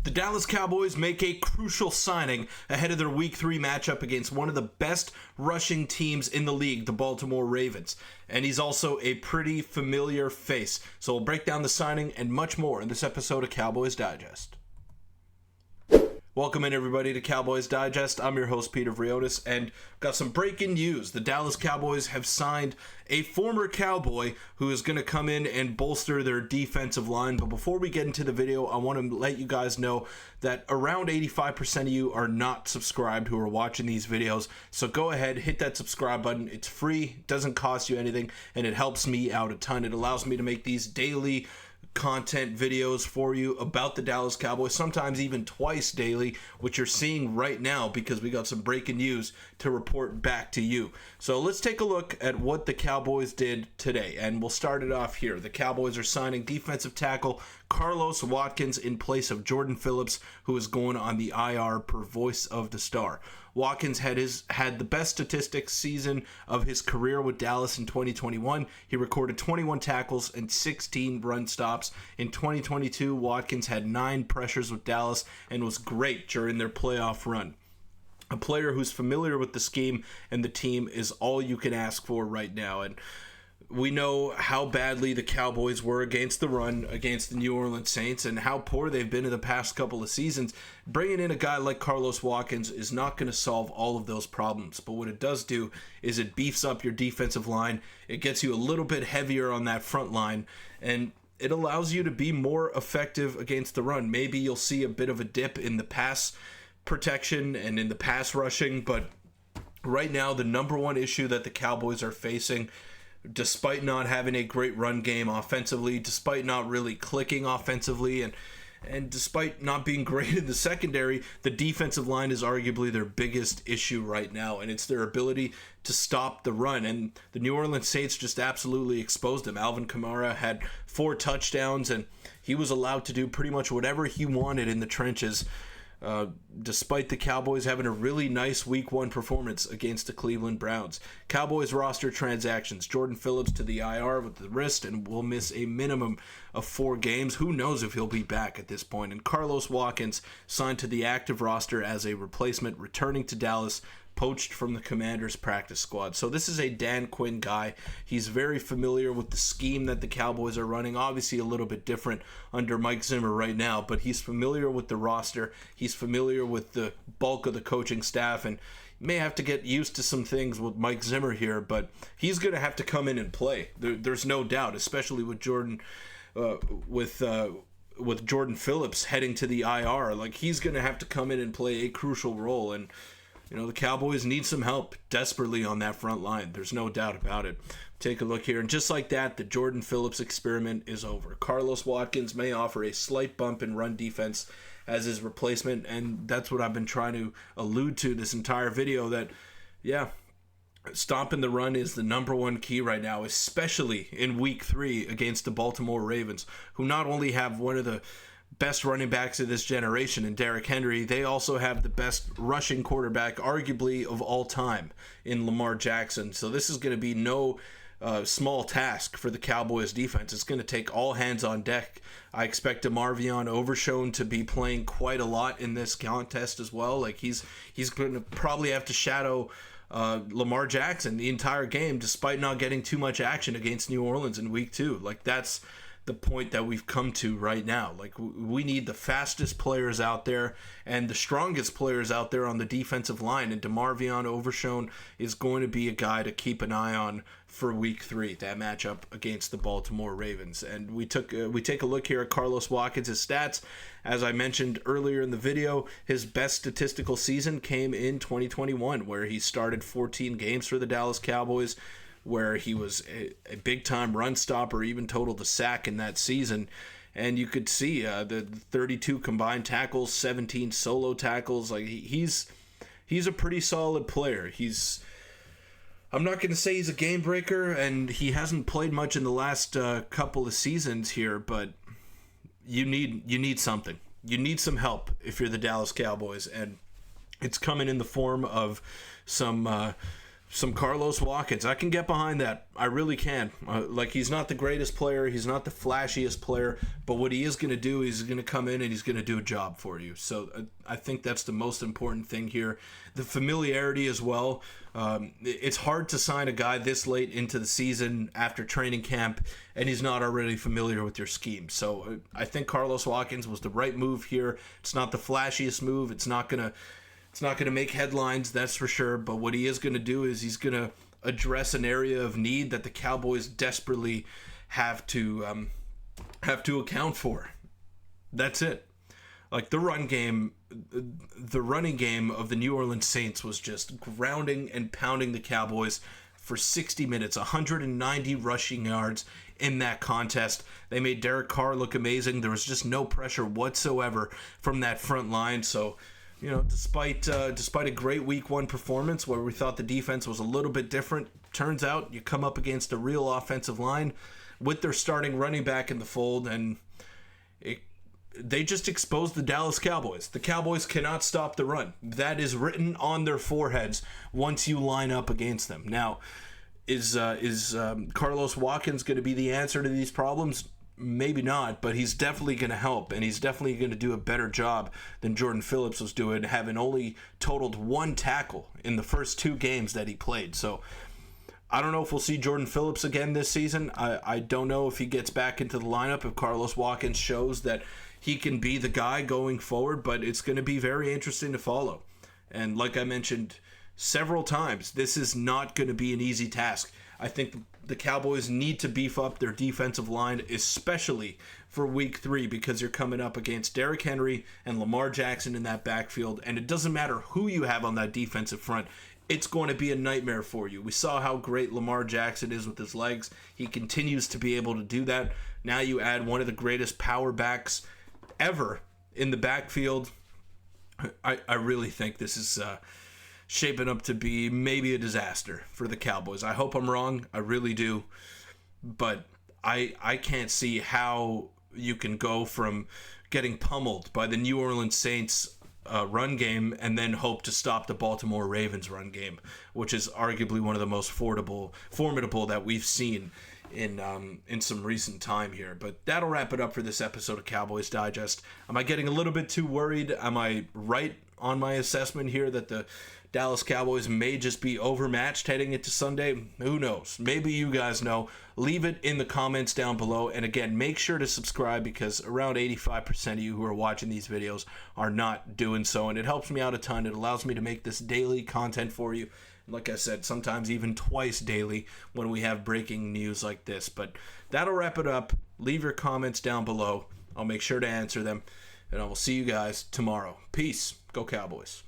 The Dallas Cowboys make a crucial signing ahead of their Week 3 matchup against one of the best rushing teams in the league, the Baltimore Ravens. And he's also a pretty familiar face. So we'll break down the signing and much more in this episode of Cowboys Digest. Welcome in, everybody, to Cowboys Digest. I'm your host, Peter Vryonis, and got some breaking news. The Dallas Cowboys have signed a former Cowboy who is going to come in and bolster their defensive line. But before we get into the video, I want to let you guys know that around 85% of you are not subscribed who are watching these videos. So go ahead, hit that subscribe button. It's free, doesn't cost you anything, and it helps me out a ton. It allows me to make these daily content videos for you about the Dallas Cowboys, sometimes even twice daily, which you're seeing right now because we got some breaking news to report back to you. So let's take a look at what the Cowboys did today, and we'll start it off here. The Cowboys are signing defensive tackle Carlos Watkins in place of Jordan Phillips, who is going on the IR per Voice of the Star. Watkins had the best statistics season of his career with Dallas in 2021. He recorded 21 tackles and 16 run stops. In 2022, Watkins had 9 pressures with Dallas and was great during their playoff run. A player who's familiar with the scheme and the team is all you can ask for right now. And we know how badly the Cowboys were against the run against the New Orleans Saints and how poor they've been in the past couple of seasons. Bringing in a guy like Carlos Watkins is not going to solve all of those problems, but what it does do is it beefs up your defensive line. It gets you a little bit heavier on that front line, and it allows you to be more effective against the run. Maybe you'll see a bit of a dip in the pass protection and in the pass rushing, but right now the number one issue that the Cowboys are facing, despite not having a great run game offensively, despite not really clicking offensively, and despite not being great in the secondary, the defensive line is arguably their biggest issue right now, and it's their ability to stop the run. And the New Orleans Saints just absolutely exposed them. Alvin Kamara had 4 touchdowns, and he was allowed to do pretty much whatever he wanted in the trenches, despite the Cowboys having a really nice Week 1 performance against the Cleveland Browns. Cowboys roster transactions: Jordan Phillips to the IR with the wrist and will miss a minimum of 4 games. Who knows if he'll be back at this point. And Carlos Watkins signed to the active roster as a replacement, returning to Dallas, poached from the Commanders practice squad. So this is a Dan Quinn guy. He's very familiar with the scheme that the Cowboys are running. Obviously a little bit different under Mike Zimmer right now, but he's familiar with the roster. He's familiar with the bulk of the coaching staff, and may have to get used to some things with Mike Zimmer here, but he's going to have to come in and play. There's no doubt, especially with Jordan with Jordan Phillips heading to the IR. Like, he's going to have to come in and play a crucial role, and you know, the Cowboys need some help desperately on that front line. There's no doubt about it. Take a look here, and just like that, the Jordan Phillips experiment is over. Carlos Watkins may offer a slight bump in run defense as his replacement, and that's what I've been trying to allude to this entire video, that, yeah, stopping the run is the number one key right now, especially in Week 3 against the Baltimore Ravens, who not only have one of the best running backs of this generation in Derrick Henry, they also have the best rushing quarterback, arguably, of all time in Lamar Jackson. So this is going to be no small task for the Cowboys defense. It's going to take all hands on deck. I expect Vryonis Overshown to be playing quite a lot in this contest as well. Like, he's going to probably have to shadow Lamar Jackson the entire game, despite not getting too much action against New Orleans in Week 2. Like, that's the point that we've come to right now. Like, we need the fastest players out there and the strongest players out there on the defensive line, and Vryonis Overshown is going to be a guy to keep an eye on for Week 3, that matchup against the Baltimore Ravens. And we take a look here at Carlos Watkins' stats. As I mentioned earlier in the video, his best statistical season came in 2021, where he started 14 games for the Dallas Cowboys, where he was a big-time run stopper, even totaled a sack in that season. And you could see the 32 combined tackles, 17 solo tackles. Like, he's a pretty solid player. I'm not going to say he's a game breaker, and he hasn't played much in the last couple of seasons here, but you need something. You need some help if you're the Dallas Cowboys, and it's coming in the form of some some Carlos Watkins. I can get behind that. I really can. Like, he's not the greatest player. He's not the flashiest player. But what he is going to do is he's going to come in and he's going to do a job for you. So I think that's the most important thing here. The familiarity as well. It's hard to sign a guy this late into the season after training camp and he's not already familiar with your scheme. So I think Carlos Watkins was the right move here. It's not the flashiest move. It's not going to make headlines, that's for sure. But what he is going to do is he's going to address an area of need that the Cowboys desperately have to account for. That's it. Like, the running game of the New Orleans Saints was just grounding and pounding the Cowboys for 60 minutes, 190 rushing yards in that contest. They made Derek Carr look amazing. There was just no pressure whatsoever from that front line. So, you know, despite a great Week 1 performance where we thought the defense was a little bit different, turns out you come up against a real offensive line with their starting running back in the fold, and they just exposed the Dallas Cowboys. The Cowboys cannot stop the run. That is written on their foreheads once you line up against them. Now, is Carlos Watkins going to be the answer to these problems? Maybe not, but he's definitely going to help, and he's definitely going to do a better job than Jordan Phillips was doing, having only totaled 1 tackle in the first 2 games that he played. So I don't know if we'll see Jordan Phillips again this season. I don't know if he gets back into the lineup, if Carlos Watkins shows that he can be the guy going forward, but it's going to be very interesting to follow. And like I mentioned several times, this is not going to be an easy task. I think the Cowboys need to beef up their defensive line, especially for Week 3, because you're coming up against Derrick Henry and Lamar Jackson in that backfield, and it doesn't matter who you have on that defensive front. It's going to be a nightmare for you. We saw how great Lamar Jackson is with his legs. He continues to be able to do that. Now you add one of the greatest power backs ever in the backfield. I really think this is shaping up to be maybe a disaster for the Cowboys. I hope I'm wrong. I really do. But I can't see how you can go from getting pummeled by the New Orleans Saints run game and then hope to stop the Baltimore Ravens run game, which is arguably one of the most formidable that we've seen in some recent time here. But that'll wrap it up for this episode of Cowboys Digest. Am I getting a little bit too worried? Am I right on my assessment here that the Dallas Cowboys may just be overmatched heading into Sunday? Who knows? Maybe you guys know. Leave it in the comments down below. And again, make sure to subscribe, because around 85% of you who are watching these videos are not doing so. And it helps me out a ton. It allows me to make this daily content for you. Like I said, sometimes even twice daily when we have breaking news like this. But that'll wrap it up. Leave your comments down below. I'll make sure to answer them. And I will see you guys tomorrow. Peace. Go Cowboys.